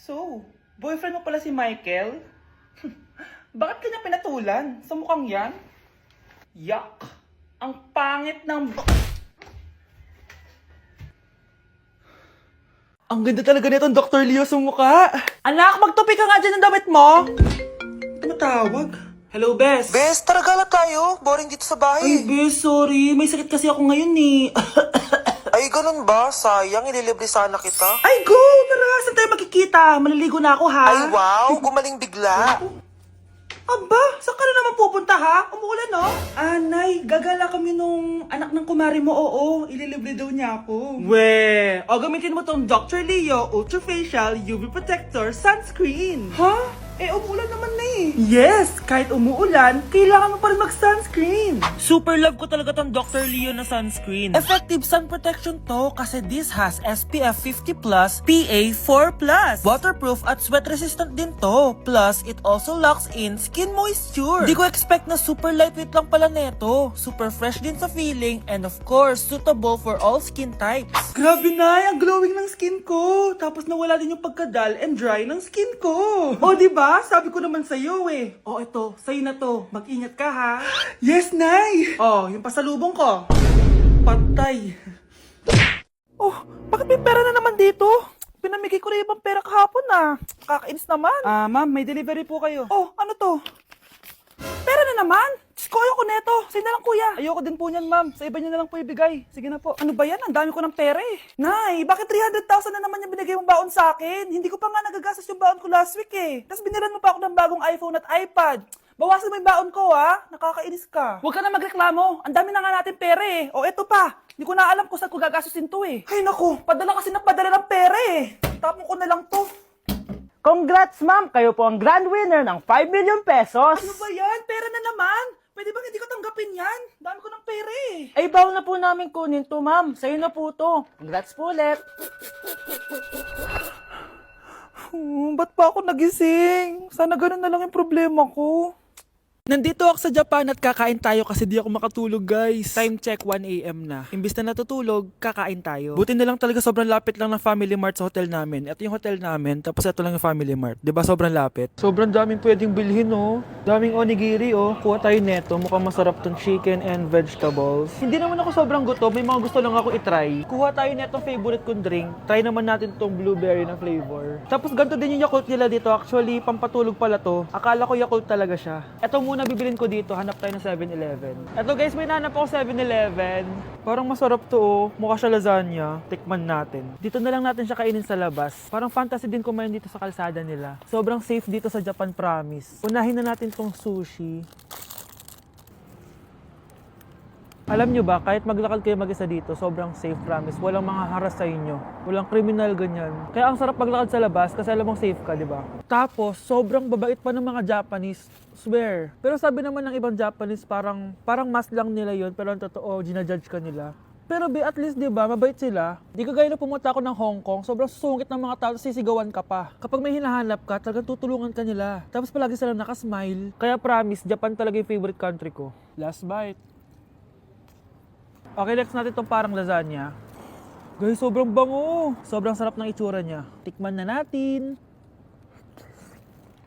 So, boyfriend mo pala si Michael? Bakit kanya pinatulan? Sa mukhang yan? Yuck! Ang pangit ng... Ang ganda talaga nitong Dr. Leo sa mukha! Anak, magtupi ka nga dyan ng damit mo! Tumatawag? Hello, Bes? Bes, tara galap tayo. Boring dito sa Ay, bahay. Bes, sorry. May sakit kasi ako ngayon eh. Ay, ganun ba? Sayang, ililibre sana kita. Ay, go! Tara, saan tayo magkikita? Maliligo na ako, ha? Ay, wow, gumaling bigla. Aba, saan ka na naman pupunta ha? Umuulan no? Anay, gagala kami nung anak ng kumari mo, oo. Ililibre daw niya ako. We, o gamitin mo tong Dr. Leo Ultra Facial UV Protector Sunscreen. Ha? Eh, umuulan naman na eh. Yes, kahit umuulan, kailangan mo pa rin mag-sunscreen. Super love ko talaga tong Dr. Leo na sunscreen. Effective sun protection to kasi this has SPF 50+, PA4+. Waterproof at sweat resistant din to. Plus, it also locks in skin moisture. Di ko expect na super lightweight lang pala neto. Super fresh din sa feeling and of course, suitable for all skin types. Grabe na, ang glowing ng skin ko. Tapos nawala din yung pagkadal and dry ng skin ko. O, diba? Sabi ko naman sa'yo eh. O, ito, sa'yo na to. Mag-ingat ka ha. Yes, Nay! O, yung pasalubong ko. Patay. Oh, bakit may pera na naman dito? Pinamigay ko na ibang pera kahapon ah. Kakainis naman. Ma'am, may delivery po kayo. Oh, ano to? Pera na naman? Diyos ko, ayoko neto. Sa'yo na lang kuya. Ayoko din po niyan ma'am. Sa iba niyo na lang po ibigay. Sige na po. Ano ba yan? Ang dami ko ng pera eh. Nay, bakit 300,000 na naman yung binigay mong baon sa akin? Hindi ko pa nga nagagastos yung baon ko last week eh. Tapos binilan mo pa ako ng bagong iPhone at iPad. Bawasan mo yung baon ko ha. Nakakainis ka. Huwag ka na magreklamo. Ang dami na nga natin pera eh. O eto pa. Hindi ko na alam kung saan ko gagastusin to eh. Ay naku, padala kasi ng padala ng pera eh. Tapon ko na lang to. Congrats ma'am! Kayo po ang grand winner ng 5 million pesos! Ano ba yan? Pera na naman? Pwede ba hindi ko tanggapin yan? Dami ko ng pera eh. Ay, bawal na po namin kunin to ma'am. Sa'yo na po to. Congrats po ulit! Ba't pa ako nagising? Sana ganun na lang yung problema ko. Nandito ako sa Japan at kakain tayo kasi di ako makatulog guys. Time check 1 AM na. Imbis na natutulog, kakain tayo. Buti na lang talaga sobrang lapit lang ng Family Mart sa hotel namin. Ito yung hotel namin, tapos ito lang yung Family Mart. Diba sobrang lapit? Sobrang daming pwedeng bilhin oh. Daming onigiri oh. Kuha tayo neto, mukhang masarap tong chicken and vegetables. Hindi naman ako sobrang gutom, may mga gusto lang ako itry. Kuha tayo netong favorite kong drink. Try naman natin tong blueberry na flavor. Tapos ganito din yung Yakult nila dito. Actually, pampatulog pala to. Akala ko Yakult talaga siya. Ito muna bibilin ko dito, hanap tayo ng 7-Eleven. Eto guys, may nahanap ako 7-Eleven. Parang masarap to oh. Mukha siya lasagna. Tikman natin. Dito na lang natin siya kainin sa labas. Parang fantasy din kumain dito sa kalsada nila. Sobrang safe dito sa Japan, promise. Unahin na natin tong sushi. Alam nyo ba, kahit maglakad kayo mag-isa dito, sobrang safe, promise. Walang mga haras sa inyo. Walang kriminal, ganyan. Kaya ang sarap maglakad sa labas kasi alam mong safe ka, di ba? Tapos, sobrang babait pa ng mga Japanese. Swear. Pero sabi naman ng ibang Japanese, parang mas lang nila yon, pero ang totoo, ginajudge ka nila. Pero at least, di ba, mabait sila. Di kagaya na pumunta ako ng Hong Kong, sobrang susungit ng mga tao, sisigawan ka pa. Kapag may hinahanap ka, talagang tutulungan ka nila. Tapos palagi sila nakasmile. Kaya promise, Japan talaga yung favorite country ko. Last bite. Okay, next natin itong parang lasagna. Guys, sobrang bango. Sobrang sarap ng itsura niya. Tikman na natin.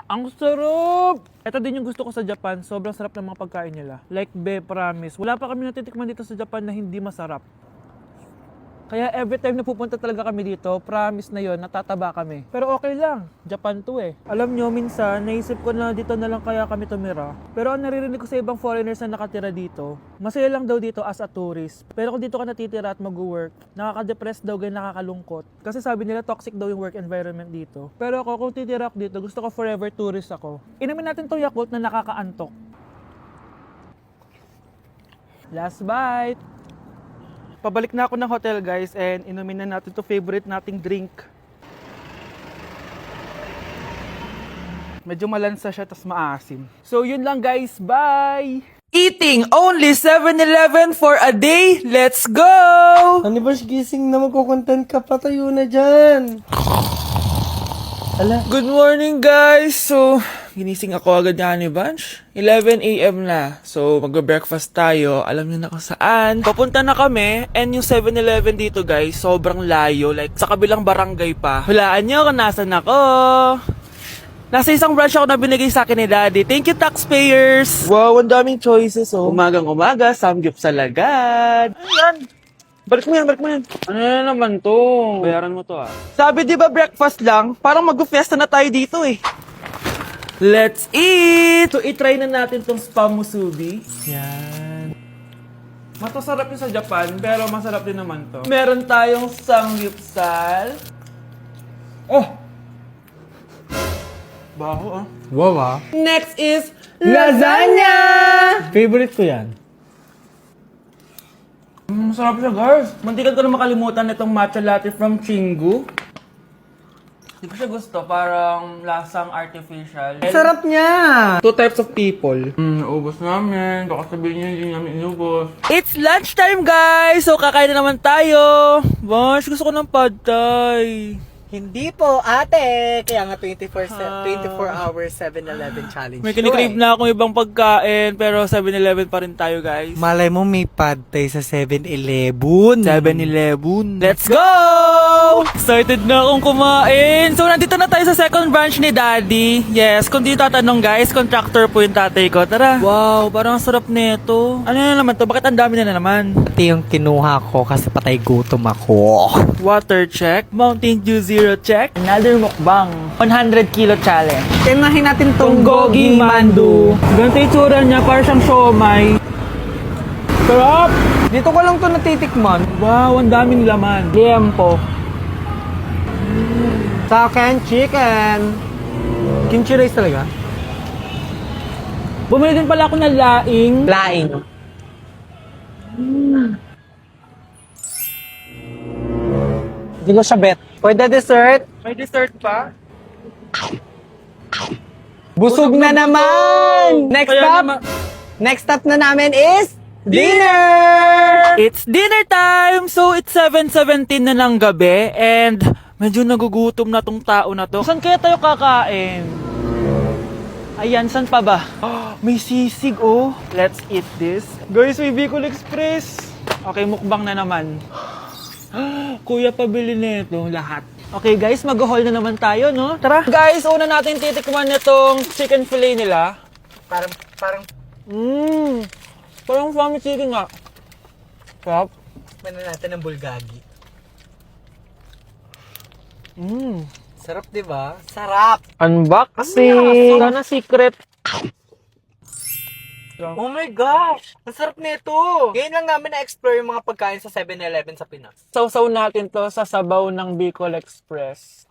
Ang sarap! Ito din yung gusto ko sa Japan. Sobrang sarap ng mga pagkain nila. Like, promise. Wala pa kami natitikman dito sa Japan na hindi masarap. Kaya every time na pupunta talaga kami dito, promise na yon, natataba kami. Pero okay lang, Japan to eh. Alam nyo, minsan, naisip ko na dito na lang kaya kami tumira. Pero ang naririnig ko sa ibang foreigners na nakatira dito, masaya lang daw dito as a tourist. Pero kung dito ka natitira at mag-work, nakaka-depress daw, ganyan nakakalungkot. Kasi sabi nila toxic daw yung work environment dito. Pero ako, kung titira ako dito, gusto ko forever tourist ako. Inumin natin tong Yakult na nakakaantok. Last bite! Pabalik na ako ng hotel guys and inumin na natin to favorite nating drink. Medyo malansa siya tas maasim. So yun lang guys, bye! Eating only 7-Eleven for a day, let's go! Ano ba, gising na, magkukontent ka, patayo na dyan. Ala, Good morning guys! So, ginising ako agad ni Bunch. 11 a.m. na. So, magbe-breakfast tayo. Alam niyo na kung saan. Papunta na kami. And yung 7-Eleven dito, guys, sobrang layo. Like, sa kabilang barangay pa. Hulaan niyo kung nasan ako. Nasa isang branch ako na binigay sa akin ni Daddy. Thank you, taxpayers! Wow, ang daming choices, oh. Umagang-umaga, samgyupsal agad. Ano yan? Balik mo yan, balik mo yan. Ano na naman to? Bayaran mo to, ah. Sabi, di ba breakfast lang? Parang mag-fiesta na tayo dito, eh. Let's eat! So, itry na natin tong spam musubi. Yan. Matasarap yun sa Japan, pero masarap din naman to. Meron tayong samgyupsal. Oh! Baho, ah. Wow, ah. Next is Lasagna! Favorite ko yan. Masarap siya, guys. Mantikan ko na makalimutan itong matcha latte from Chingu. Hindi ko siya gusto. Parang lasang artificial. Sarap niya! Two types of people. Naubos namin. Baka sabihin niyo, hindi namin inubos. It's lunchtime, guys! So, kakain na naman tayo. Bosh, gusto ko ng pad thai. Hindi po, ate! Kaya nga 24 hours 7-Eleven challenge. May kinikrave na akong ibang pagkain, pero 7-Eleven pa rin tayo, guys. Malay mo may pad thai sa 7-Eleven. 7-Eleven. Let's go! Excited na akong kumain. So, nandito na tayo sa second branch ni Daddy. Yes, kung di tatanong, guys, contractor po yung tatay ko. Tara. Wow, parang sarap nito. Ano na naman to? Bakit ang dami na naman? Ito yung kinuha ko kasi patay gutom ako. Water check. Mountain Dew Zero check. Another mukbang. 100 kilo challenge. Tinahin natin tong Gogi Mandu. Ganito yung tsura niya, parang siyang siomay. Sarap! Dito ko lang to natitikman. Wow, ang daming laman. Liempo. Sa akin, chicken. Kimchi rice talaga? Bumili din pala ako ng laing. Laing. Hindi ko siya bet. For the dessert, May dessert pa? busog na naman! Next Kaya stop, naman- next stop na namin is dinner! It's dinner time! So, it's 7:17 na ng gabi and medyo nagugutom na tong tao na to. Saan kaya tayo kakain? Ayan, saan pa ba? May sisig, oh. Let's eat this. Guys, may Bicol Express. Okay, mukbang na naman. Kuya, pabili nito lahat. Okay guys, mag-haul na naman tayo, no? Tara! Guys, una natin titikman nitong chicken fillet nila. Parang, Parang family chicken nga. Sarap. tikman na natin ng bulgagi. Mmm. Sarap, di ba? Sarap! Unboxing! Sana secret. Oh my gosh! Ang sarap nito! Ngayon lang namin na-explore yung mga pagkain sa 7-Eleven sa Pinas. Sausaw natin to sa sabaw ng Bicol Express.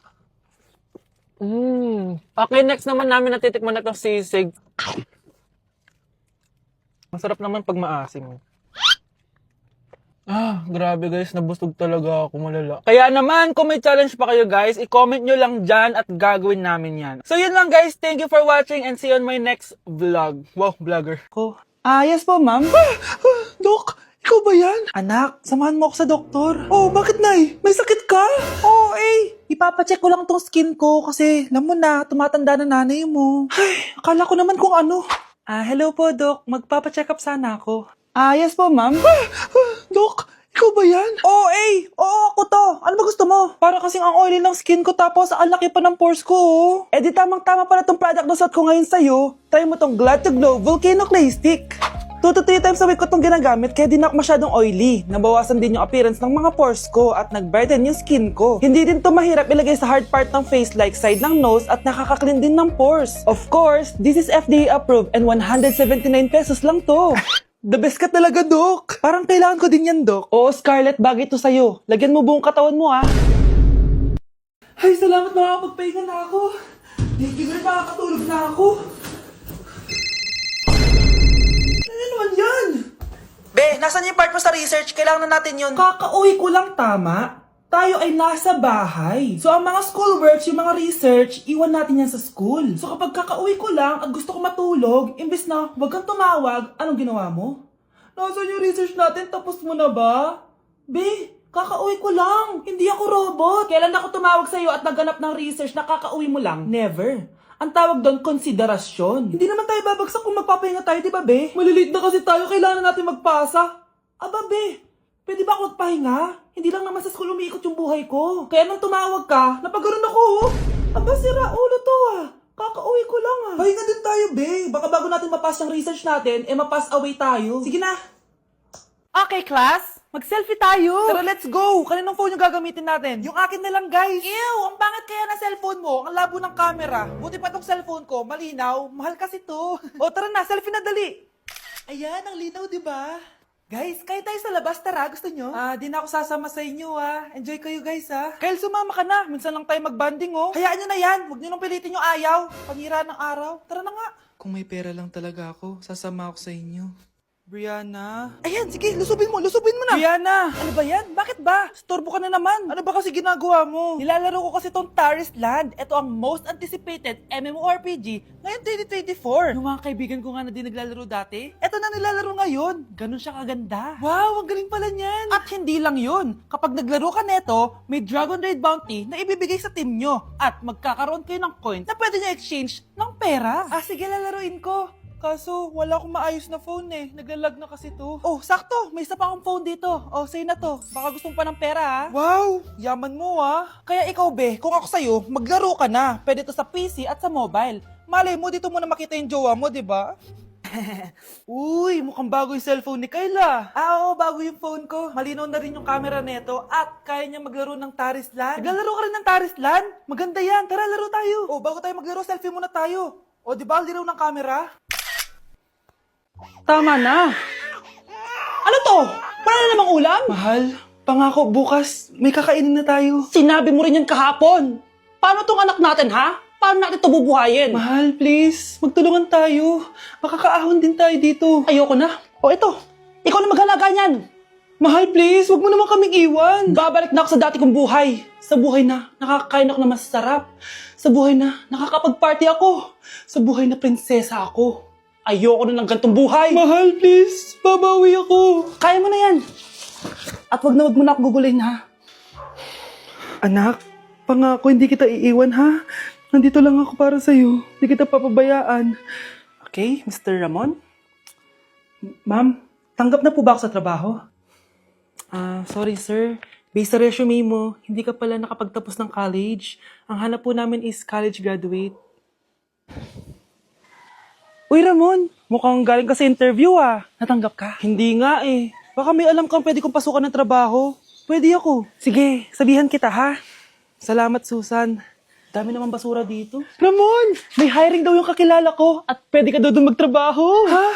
Okay, next naman namin natitikman na itong sisig. Masarap naman pag maasim. Grabe guys, nabusog talaga ako, malala. Kaya naman, kung may challenge pa kayo guys, i-comment nyo lang dyan at gagawin namin yan. So yun lang guys, thank you for watching and see you on my next vlog. Wow, vlogger. Yes po ma'am. Dok, ikaw ba yan? Anak, samahan mo ako sa doktor. Oh, bakit nay? May sakit ka? Oo, ipapacheck ko lang tong skin ko kasi alam mo na, tumatanda na nanay mo. Ay, akala ko naman kung ano. Hello po, Dok. Magpapacheck up sana ako. Yes po, ma'am. Dok, ikaw ba yan? Oo, ako to. Ano ba gusto mo? Para kasing ang oily ng skin ko tapos ang laki pa ng pores ko, oh. Di tamang-tama pala tong product na suot ko ngayon sa'yo. Try mo tong Glad to Glow Volcano Clay Stick. 2 to 3 times a week ko itong ginagamit kaya di na ako masyadong oily. Nabawasan din yung appearance ng mga pores ko at nag-brighten yung skin ko. Hindi din to mahirap ilagay sa hard part ng face like side ng nose at nakaka-clean din ng pores. Of course, this is FDA approved and 179 pesos lang to. The best ka talaga, Dok. Parang kailangan ko din yan, Dok. Oo, Scarlett, bagay to sa'yo. Lagyan mo buong katawan mo, ah. Ay, salamat, makakapagpahinga na ako. Hindi ko rin makakatulog na ako. Ano naman yan? Be, nasan yung part mo sa research? Kailangan na natin yun. Kakauwi ko lang, tama? Tayo ay nasa bahay. So, ang mga schoolworks, yung mga research, iwan natin yan sa school. So, kapag kakauwi ko lang at gusto ko matulog, imbes na wag kang tumawag, anong ginawa mo? Nasaan yung research natin? Tapos mo na ba? Be, kakauwi ko lang. Hindi ako robot. Kailan ako tumawag sa'yo at nagganap ng research na kakauwi mo lang? Never. Ang tawag doon, konsiderasyon. Hindi naman tayo babagsak kung magpapahinga tayo, di ba, be? Maliliit na kasi tayo, kailangan natin magpasa. Aba, be, pwede ba ako magpahinga? Hindi lang naman sa school umiikot yung buhay ko. Kaya nang tumawag ka, napagano'n ako, oh. Aba, sira ulo to, ah. Kakauwi ko lang, ah. Pahinga din tayo, be. Baka bago natin mapass yung research natin, mapass away tayo. Sige na. Okay, class. Mag-selfie tayo. Tara, let's go! Kaninong phone yung gagamitin natin? Yung akin na lang, guys. Ew! Ang pangit kaya na cellphone mo. Ang labo ng camera. Buti pa tong cellphone ko. Malinaw. Mahal kasi to. O, tara na. Selfie na dali. Ayan, ang linaw, di ba? Guys, kayo tayo sa labas. Tara, gusto nyo? Di na ako sasama sa inyo, Enjoy kayo, guys, Kyle, sumama ka na. Minsan lang tayo mag-banding, oh. Hayaan nyo na yan. Huwag nyo nang pilitin yung ayaw. Pangira ng araw. Tara na nga. Kung may pera lang talaga ako, sasama ako sa inyo. Brianna? Ayan, sige, lusubin mo na. Brianna! Ano ba yan? Bakit ba? Storbo ka na naman. Ano ba kasi ginagawa mo? Nilalaro ko kasi tong Taris Land. Ito ang most anticipated MMORPG ngayon 2024. Yung mga kaibigan ko nga na di naglalaro dati, ito na nilalaro ngayon. Ganun siya kaganda. Wow, ang galing pala niyan. At hindi lang yun. Kapag naglaro ka neto, may Dragon Raid Bounty na ibibigay sa team nyo. At magkakaroon kayo ng coins na pwede nyo exchange ng pera. Sige, lalaruin ko. Kaso, wala akong maayos na phone Naglalag na kasi to. Oh, sakto! May isa pa akong phone dito. Oh, sa'yo na to. Baka gusto mo pa ng pera, Wow! Yaman mo, Kaya ikaw, be, kung ako sa'yo, maglaro ka na. Pwede to sa PC at sa mobile. Malay mo, dito mo na makita yung jowa mo, di ba? Uy, mukhang bago yung cellphone ni Kayla. Oo, bago yung phone ko. Malinaw na rin yung camera neto at kaya niya maglaro ng Taris Land. Naglalaro ka rin ng Taris Land? Maganda yan. Tara, laro tayo. Oh, bago tayo maglaro, selfie muna tayo. O, di ba, ang linaw ng camera? Tama na. Ano to? Para na namang ulam? Mahal, pangako bukas may kakainin na tayo. Sinabi mo rin yan kahapon. Paano tong anak natin, ha? Paano natin ito bubuhayin? Mahal, please. Magtulungan tayo. Makakaahon din tayo dito. Ayoko na. O ito, ikaw na maghalaga niyan. Mahal, please. Huwag mo naman kaming iwan. Babalik na ako sa dati kong buhay. Sa buhay na nakakain ako ng masarap. Sa buhay na nakakapag-party ako. Sa buhay na prinsesa ako. Ayoko na ng gantong buhay. Mahal, please. Babawi ako. Kaya mo na yan. At wag mo na ako gugulin, ha? Anak, pangako hindi kita iiwan, ha? Nandito lang ako para sa'yo. Hindi kita papabayaan. Okay, Mr. Ramon? Ma'am, tanggap na po ba ako sa trabaho? Sorry sir. Based sa resume mo, hindi ka pala nakapagtapos ng college. Ang hanap po namin is college graduate. Uy, Ramon, mukhang galing ka sa interview, Natanggap ka? Hindi nga, Baka may alam kang pwede kong pasukan ng trabaho. Pwede ako. Sige, sabihan kita, ha? Salamat, Susan. Dami naman basura dito. Ramon, may hiring daw yung kakilala ko at pwede ka daw doon magtrabaho. Ha?